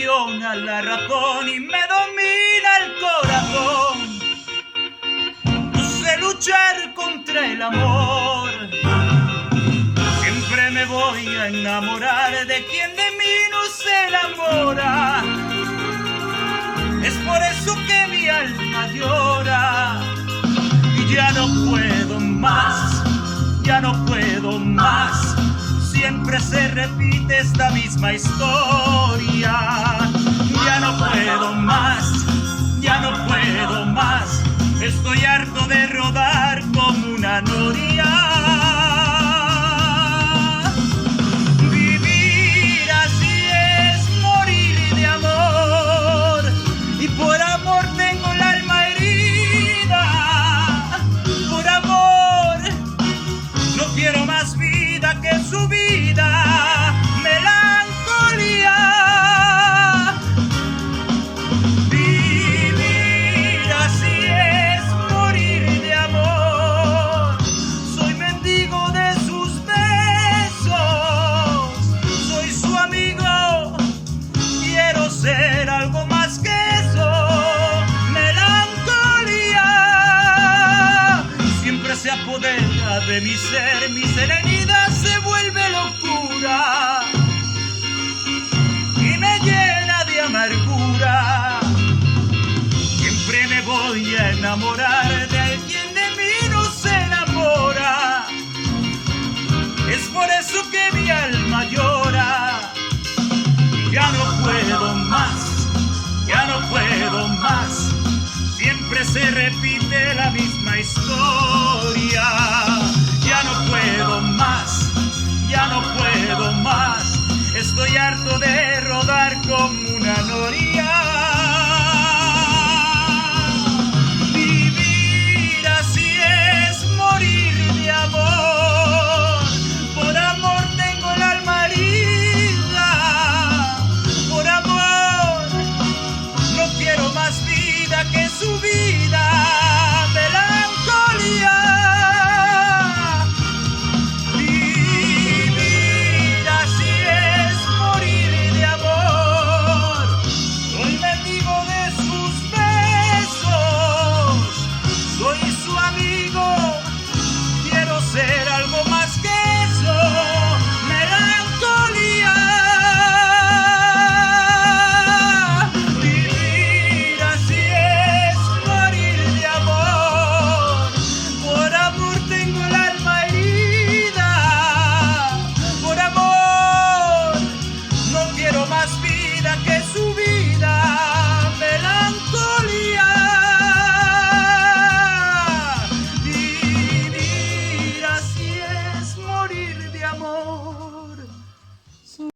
traiciona la razón y me domina el corazón. No sé luchar contra el amor. Siempre me voy a enamorar de quien de mí no se enamora. Es por eso que mi alma llora. Y ya no puedo más, ya no puedo más. Siempre se repite esta misma historia. Ya no puedo más, ya no puedo más. Estoy harto de rodar como una noria. Vivir así es morir de amor. Y por amor tengo el alma herida. Por amor no quiero más vida que su vida. Melancolía. Vivir así es morir de amor. Soy mendigo de sus besos. Soy su amigo. Quiero ser algo más que eso. Melancolía. Siempre se apodera de mi ser. Mi serenidad se vuelve locura y me llena de amargura. Siempre me voy a enamorar de alguien de mí no se enamora. Es por eso que mi alma llora. Ya no puedo más, ya no puedo más. Siempre se repite la misma historia.